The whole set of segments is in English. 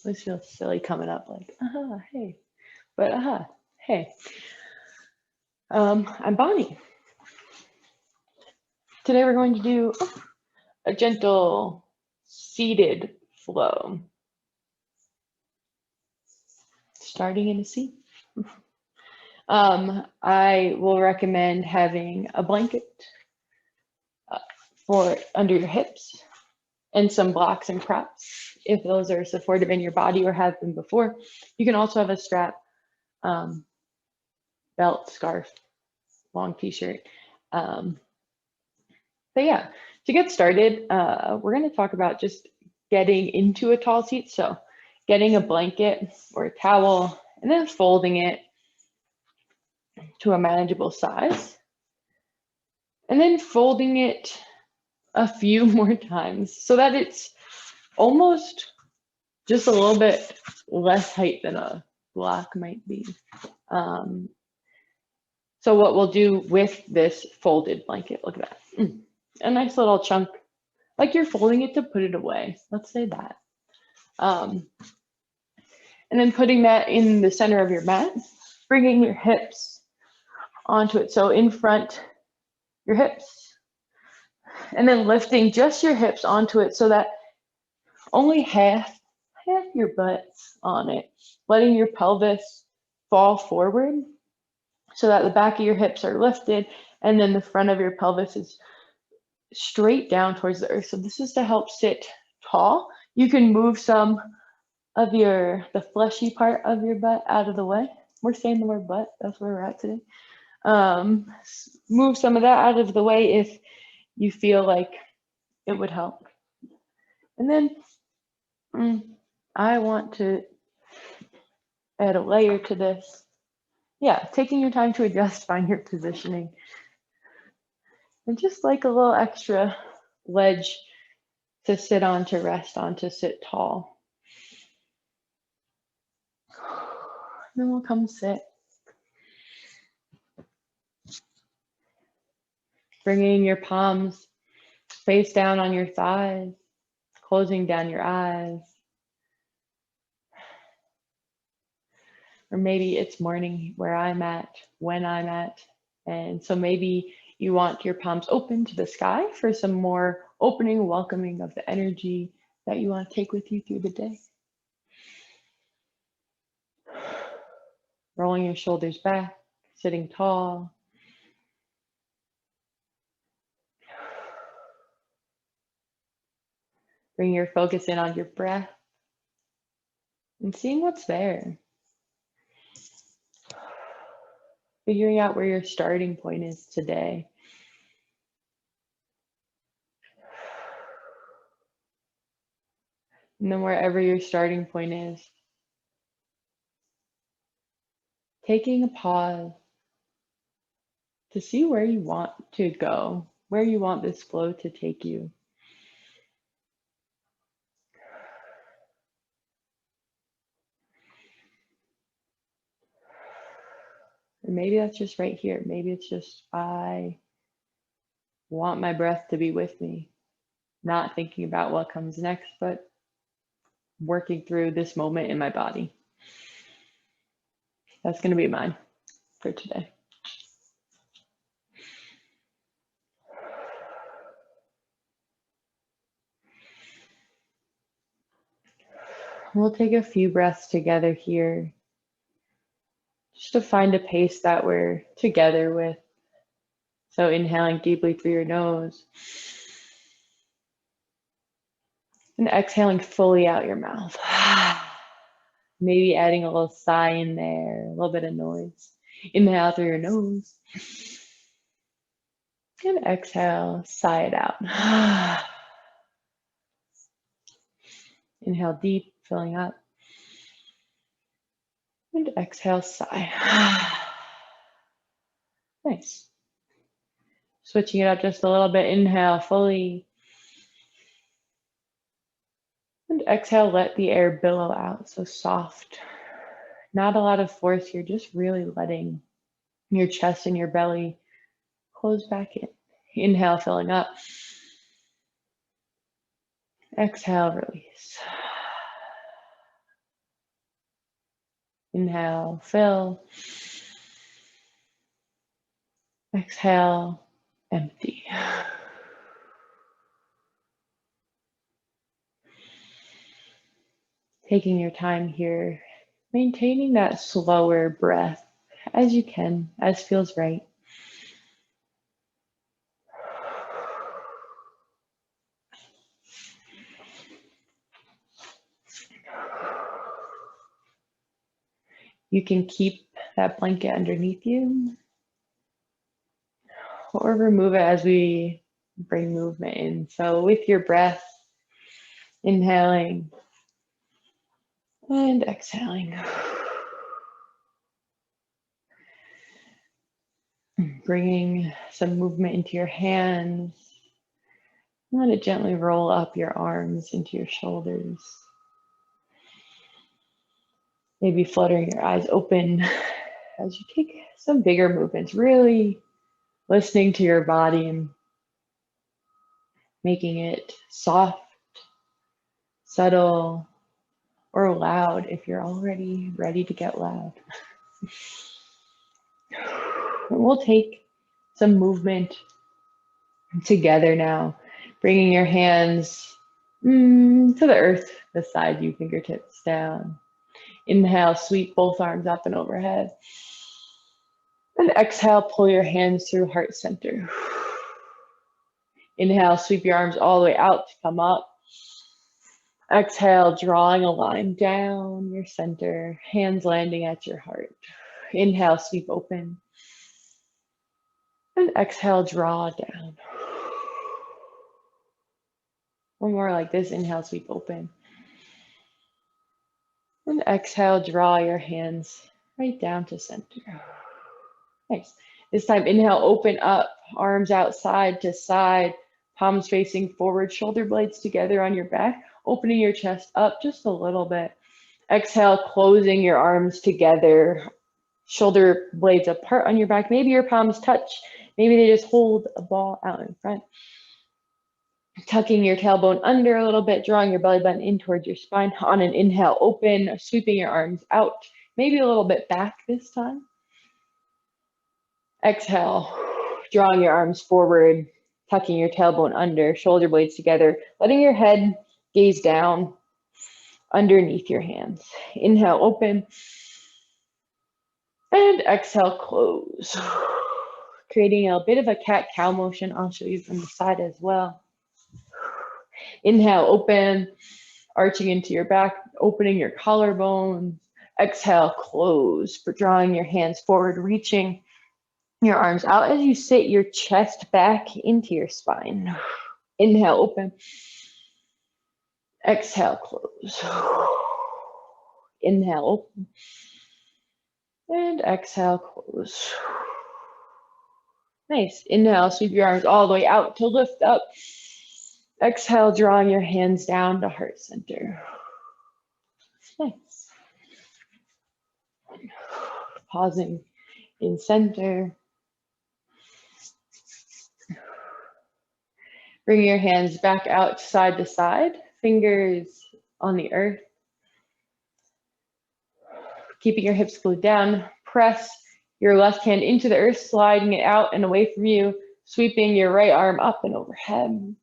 This feels silly coming up like, hey, but hey. I'm Bonnie. Today we're going to do a gentle seated flow, starting in a seat. I will recommend having a blanket for under your hips and some blocks and props if those are supportive in your body or have been before. You can also have a strap, belt, scarf, long t-shirt. But yeah, to get started, we're going to talk about just getting into a tall seat. So getting a blanket or a towel and then folding it to a manageable size. And then folding it a few more times so that it's almost just a little bit less height than a block might be. So what we'll do with this folded blanket, look at that. A nice little chunk, like you're folding it to put it away. Let's say that. And then putting that in the center of your mat, bringing your hips onto it. So in front, your hips, and then lifting just your hips onto it so that only half your butt's on it, letting your pelvis fall forward so that the back of your hips are lifted and then the front of your pelvis is straight down towards the earth. So this is to help sit tall. You can move some of the fleshy part of your butt out of the way. We're saying the word butt, that's where we're at today. Move some of that out of the way if you feel like it would help. And then I want to add a layer to this. Yeah, taking your time to adjust, find your positioning. And just like a little extra ledge to sit on, to rest on, to sit tall. Then we'll come sit. Bringing your palms face down on your thighs, closing down your eyes. Or maybe it's morning where I'm at, when I'm at. And so maybe you want your palms open to the sky for some more opening, welcoming of the energy that you want to take with you through the day. Rolling your shoulders back, sitting tall. Bring your focus in on your breath and seeing what's there. Figuring out where your starting point is today. And then wherever your starting point is, taking a pause to see where you want to go, where you want this flow to take you. And maybe that's just right here. Maybe it's just, I want my breath to be with me, not thinking about what comes next, but working through this moment in my body. That's going to be mine for today. We'll take a few breaths together here, just to find a pace that we're together with. So inhaling deeply through your nose and exhaling fully out your mouth. Maybe adding a little sigh in there, a little bit of noise. Inhale through your nose and exhale, sigh it out. Inhale deep, filling up. And exhale, sigh. Nice. Switching it up just a little bit. Inhale fully. And exhale, let the air billow out. So soft. Not a lot of force here, just really letting your chest and your belly close back in. Inhale, filling up. Exhale, release. Inhale, fill. Exhale, empty. Taking your time here, maintaining that slower breath as you can, as feels right. You can keep that blanket underneath you or remove it as we bring movement in. So with your breath, inhaling and exhaling. Bringing some movement into your hands. Let it gently roll up your arms into your shoulders. Maybe fluttering your eyes open as you take some bigger movements, really listening to your body and making it soft, subtle, or loud if you're already ready to get loud. And we'll take some movement together now, bringing your hands to the earth beside you, fingertips down. Inhale, sweep both arms up and overhead. And exhale, pull your hands through heart center. Inhale, sweep your arms all the way out to come up. Exhale, drawing a line down your center, hands landing at your heart. Inhale, sweep open. And exhale, draw down. One more like this. Inhale, sweep open. And exhale, draw your hands right down to center. Nice. This time, inhale, open up, arms out side to side, palms facing forward, shoulder blades together on your back, opening your chest up just a little bit. Exhale, closing your arms together, shoulder blades apart on your back. Maybe your palms touch. Maybe they just hold a ball out in front. Tucking your tailbone under a little bit, drawing your belly button in towards your spine. On an inhale, open, sweeping your arms out, maybe a little bit back this time. Exhale, drawing your arms forward, tucking your tailbone under, shoulder blades together, letting your head gaze down underneath your hands. Inhale, open, and exhale, close. Creating a bit of a cat-cow motion. I'll show you from the side as well. Inhale, open, arching into your back, opening your collarbones. Exhale, close, for drawing your hands forward, reaching your arms out as you sit your chest back into your spine. Inhale, open. Exhale, close. Inhale, open. And exhale, close. Nice. Inhale, sweep your arms all the way out to lift up. Exhale, drawing your hands down to heart center. Nice. Pausing in center. Bring your hands back out side to side, fingers on the earth. Keeping your hips glued down, press your left hand into the earth, sliding it out and away from you, sweeping your right arm up and overhead.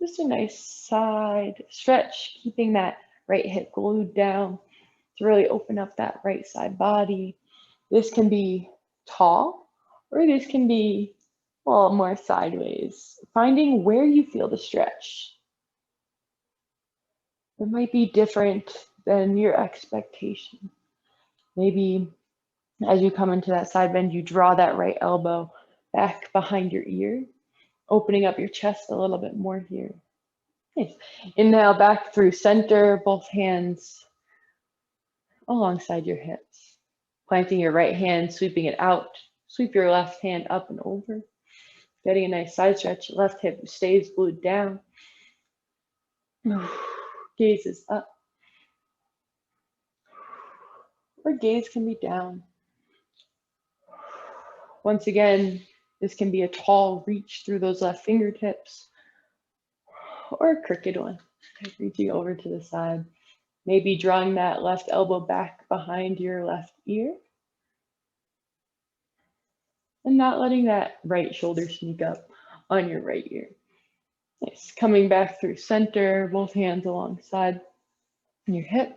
Just a nice side stretch, keeping that right hip glued down to really open up that right side body. This can be tall, or this can be, well, more sideways. Finding where you feel the stretch. It might be different than your expectation. Maybe as you come into that side bend, you draw that right elbow back behind your ear, opening up your chest a little bit more here. Nice. Inhale back through center, both hands alongside your hips. Planting your right hand, sweeping it out. Sweep your left hand up and over. Getting a nice side stretch. Left hip stays glued down. Gaze is up. Or gaze can be down. Once again, this can be a tall reach through those left fingertips, or a crooked one, reaching over to the side. Maybe drawing that left elbow back behind your left ear. And not letting that right shoulder sneak up on your right ear. Nice. Coming back through center, both hands alongside your hips.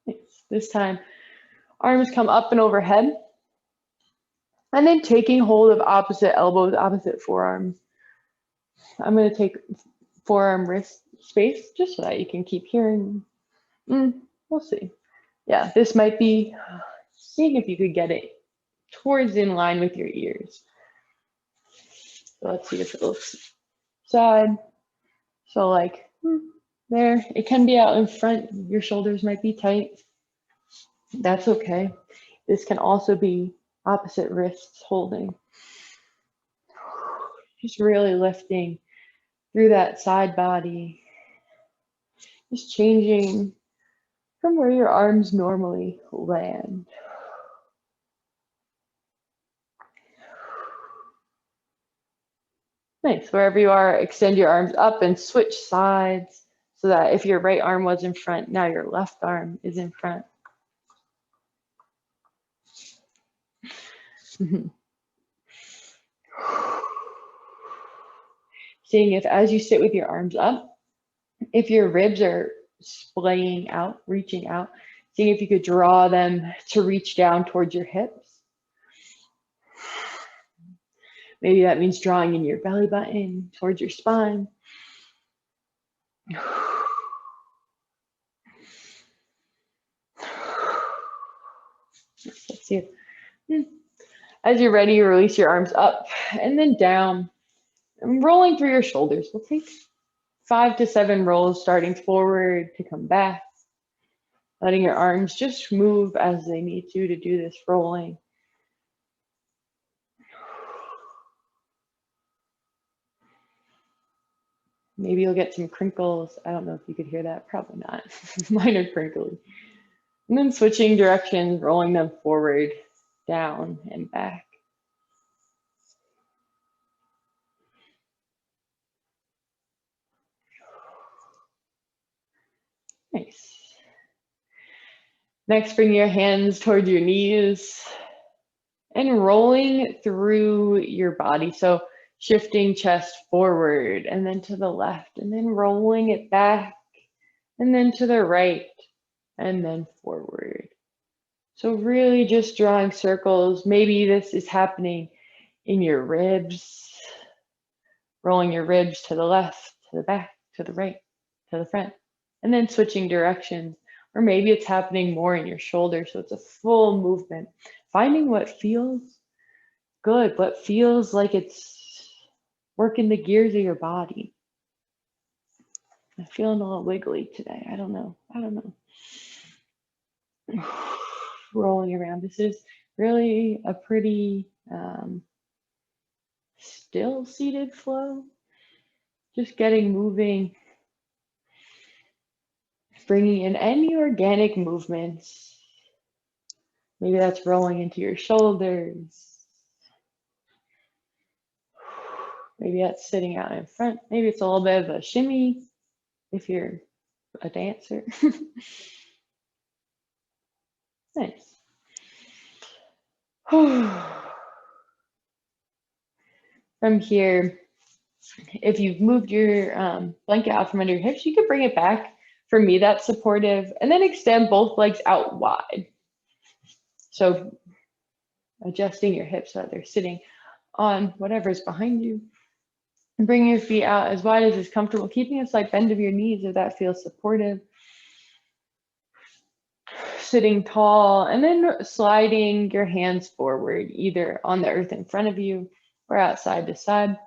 Nice. This time, arms come up and overhead. And then taking hold of opposite elbows, opposite forearms. I'm going to take forearm wrist space just so that you can keep hearing. We'll see. Yeah, this might be seeing if you could get it towards in line with your ears. So let's see if it looks side. So like there, it can be out in front. Your shoulders might be tight. That's okay. This can also be opposite wrists holding. Just really lifting through that side body. Just changing from where your arms normally land. Nice. Wherever you are, extend your arms up and switch sides so that if your right arm was in front, now your left arm is in front. Seeing if as you sit with your arms up, if your ribs are splaying out, reaching out, seeing if you could draw them to reach down towards your hips. Maybe that means drawing in your belly button towards your spine. Let's see. As you're ready, you release your arms up and then down and rolling through your shoulders. We'll take 5 to 7 rolls, starting forward to come back, letting your arms just move as they need to do this rolling. Maybe you'll get some crinkles. I don't know if you could hear that. Probably not. Mine are crinkly. And then switching directions, rolling them forward, down, and back. Nice. Next, bring your hands towards your knees and rolling through your body. So shifting chest forward and then to the left and then rolling it back and then to the right and then forward. So really just drawing circles. Maybe this is happening in your ribs, rolling your ribs to the left, to the back, to the right, to the front, and then switching directions. Or maybe it's happening more in your shoulders, so it's a full movement. Finding what feels good, what feels like it's working the gears of your body. I'm feeling a little wiggly today. I don't know. Rolling around. This is really a pretty still seated flow. Just getting moving. Bringing in any organic movements. Maybe that's rolling into your shoulders. Maybe that's sitting out in front. Maybe it's a little bit of a shimmy if you're a dancer. Nice. From here, if you've moved your blanket out from under your hips, you can bring it back. For me, that's supportive. And then extend both legs out wide. So adjusting your hips so that they're sitting on whatever's behind you. And bring your feet out as wide as is comfortable, keeping a slight bend of your knees if that feels supportive. Sitting tall and then sliding your hands forward, either on the earth in front of you or out side to side.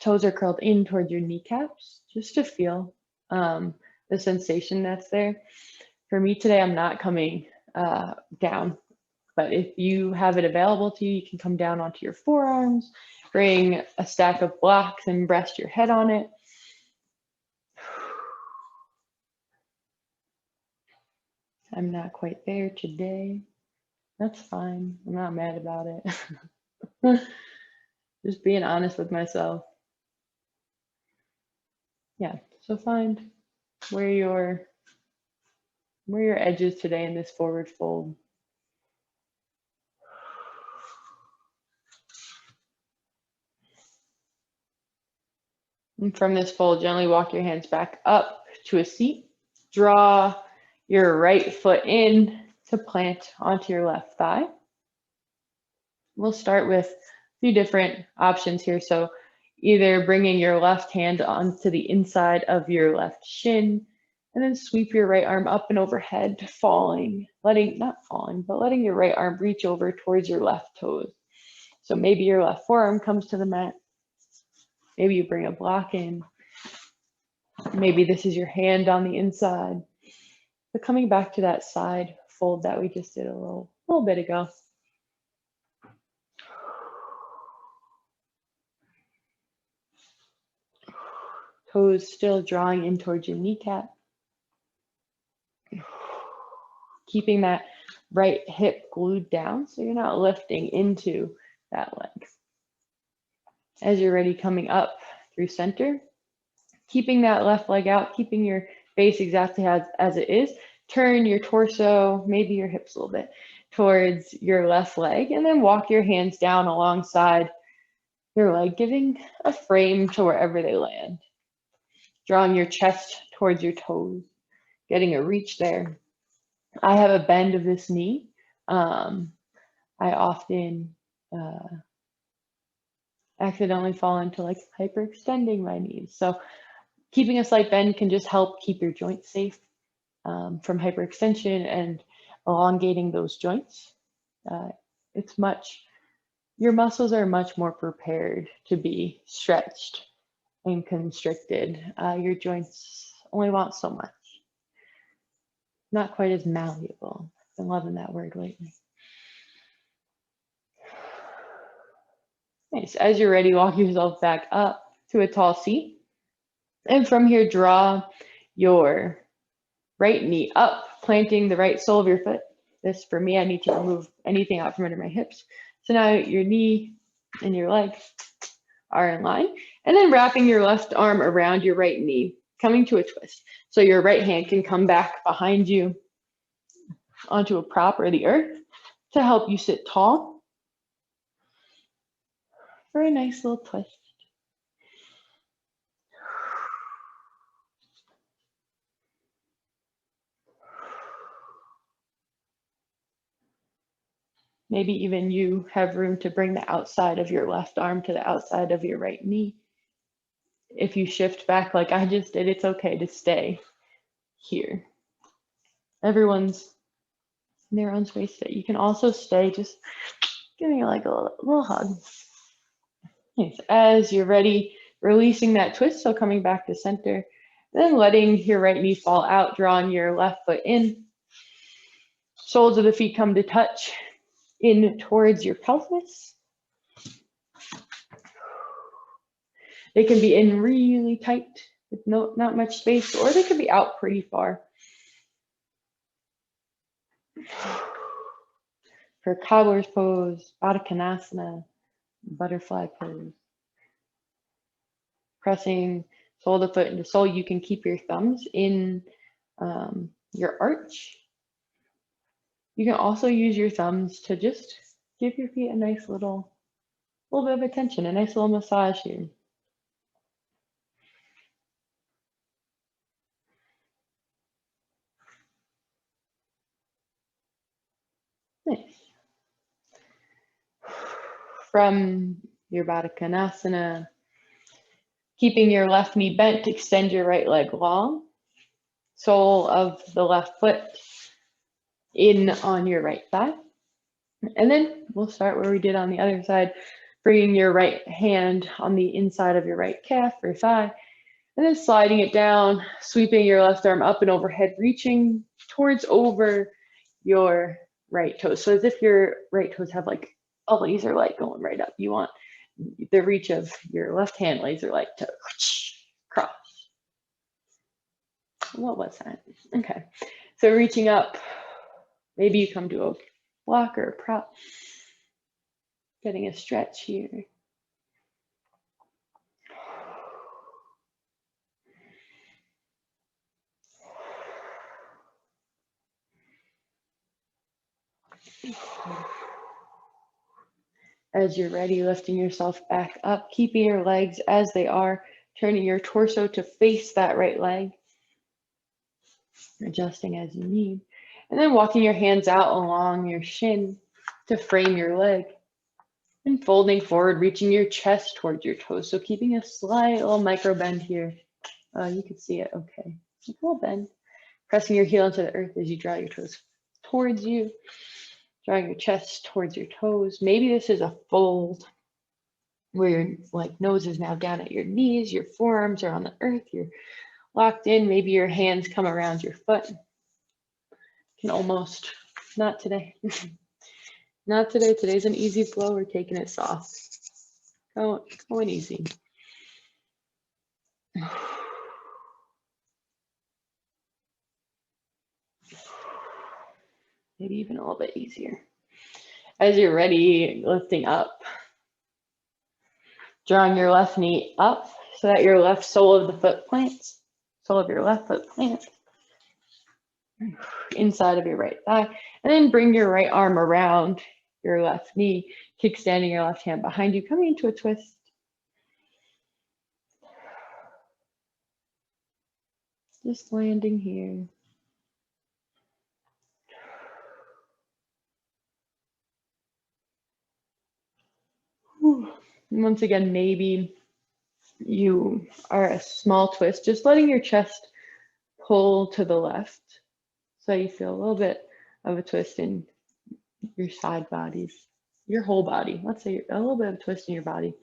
Toes are curled in towards your kneecaps, just to feel the sensation that's there. For me today, I'm not coming down, but if you have it available to you, you can come down onto your forearms, bring a stack of blocks and rest your head on it. I'm not quite there today. That's fine. I'm not mad about it. Just being honest with myself. Yeah, so find where your edge is today in this forward fold. And from this fold, gently walk your hands back up to a seat. Draw your right foot in to plant onto your left thigh. We'll start with a few different options here. So either bringing your left hand onto the inside of your left shin, and then sweep your right arm up and overhead, letting your right arm reach over towards your left toes. So maybe your left forearm comes to the mat. Maybe you bring a block in. Maybe this is your hand on the inside. But coming back to that side fold that we just did a little bit ago. Toes still drawing in towards your kneecap. Keeping that right hip glued down so you're not lifting into that leg. As you're ready, coming up through center, keeping that left leg out, keeping your base exactly as it is. Turn your torso, maybe your hips a little bit, towards your left leg, and then walk your hands down alongside your leg, giving a frame to wherever they land. Drawing your chest towards your toes, getting a reach there. I have a bend of this knee. I often accidentally fall into like hyperextending my knees. So keeping a slight bend can just help keep your joints safe from hyperextension and elongating those joints. Your muscles are much more prepared to be stretched and constricted. Your joints only want so much. Not quite as malleable. I've been loving that word lately. Nice. As you're ready, walk yourself back up to a tall seat. And from here, draw your right knee up, planting the right sole of your foot. This, for me, I need to remove anything out from under my hips. So now your knee and your leg are in line. And then wrapping your left arm around your right knee, coming to a twist. So your right hand can come back behind you onto a prop or the earth to help you sit tall for a nice little twist. Maybe even you have room to bring the outside of your left arm to the outside of your right knee. If you shift back like I just did, it's okay to stay here. Everyone's in their own space. You can also stay just giving it like a little hug. Nice. As you're ready, releasing that twist, so coming back to center, then letting your right knee fall out, drawing your left foot in. Soles of the feet come to touch in towards your pelvis. They can be in really tight with not much space, or they could be out pretty far. For cobbler's pose, Baddha Konasana, butterfly pose. Pressing sole of the foot into sole, you can keep your thumbs in your arch. You can also use your thumbs to just give your feet a nice little bit of attention, a nice little massage here. Nice. From your Baddha Konasana, keeping your left knee bent, extend your right leg long. Sole of the left foot in on your right thigh. And then we'll start where we did on the other side, bringing your right hand on the inside of your right calf or thigh, and then sliding it down, sweeping your left arm up and overhead, reaching towards over your right toes. So as if your right toes have like a laser light going right up. You want the reach of your left hand laser light to cross. What was that? Okay. So reaching up, maybe you come to a block or a prop. Getting a stretch here. As you're ready, lifting yourself back up, keeping your legs as they are, turning your torso to face that right leg, adjusting as you need, and then walking your hands out along your shin to frame your leg, and folding forward, reaching your chest towards your toes. So keeping a slight little micro bend here. You can see it, okay. A little bend. Pressing your heel into the earth as you draw your toes towards you, drawing your chest towards your toes. Maybe this is a fold where your nose is now down at your knees, your forearms are on the earth, you're locked in. Maybe your hands come around your foot. Can almost, not today. Not today. Today's an easy flow. We're taking it soft. Going easy. Maybe even a little bit easier. As you're ready, lifting up. Drawing your left knee up so that your left sole of the foot plants. Sole of your left foot plants. Inside of your right thigh. And then bring your right arm around your left knee. Kickstanding your left hand behind you. Coming into a twist. Just landing here. And once again, maybe you are a small twist, just letting your chest pull to the left. So you feel a little bit of a twist in your side bodies, your whole body. Let's say a little bit of a twist in your body.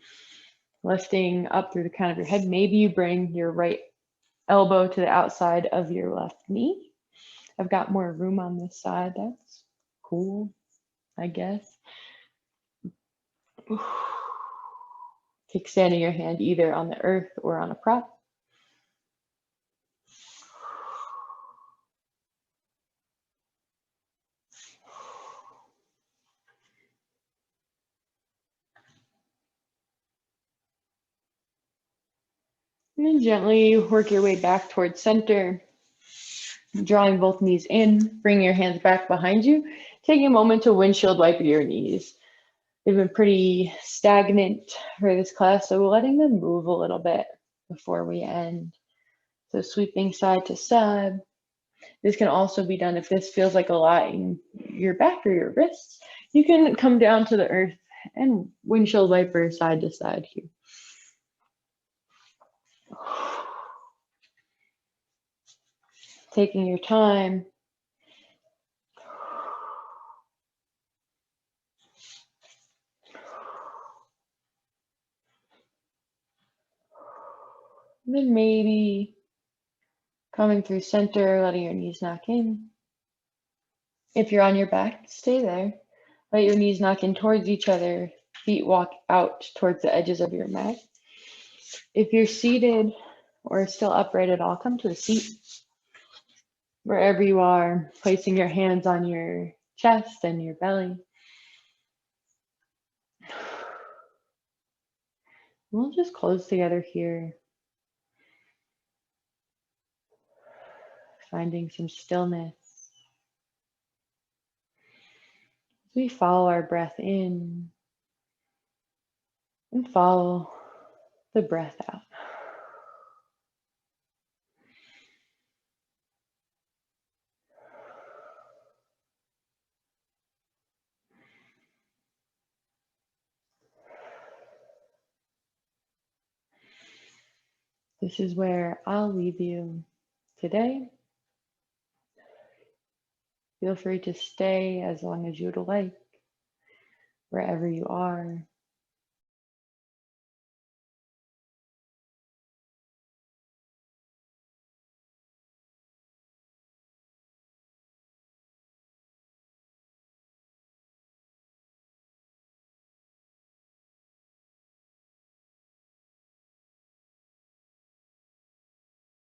Lifting up through the crown of your head. Maybe you bring your right elbow to the outside of your left knee. I've got more room on this side. That's cool, I guess. Kickstanding your hand either on the earth or on a prop. And then gently work your way back towards center, drawing both knees in, bring your hands back behind you, taking a moment to windshield wipe your knees. They've been pretty stagnant for this class, so we're letting them move a little bit before we end. So sweeping side to side. This can also be done if this feels like a lot in your back or your wrists. You can come down to the earth and windshield wiper side to side here. Taking your time. And then maybe coming through center, letting your knees knock in. If you're on your back, stay there. Let your knees knock in towards each other. Feet walk out towards the edges of your mat. If you're seated or still upright at all, come to a seat. Wherever you are, placing your hands on your chest and your belly. We'll just close together here. Finding some stillness. As we follow our breath in and follow the breath out. This is where I'll leave you today. Feel free to stay as long as you'd like, wherever you are.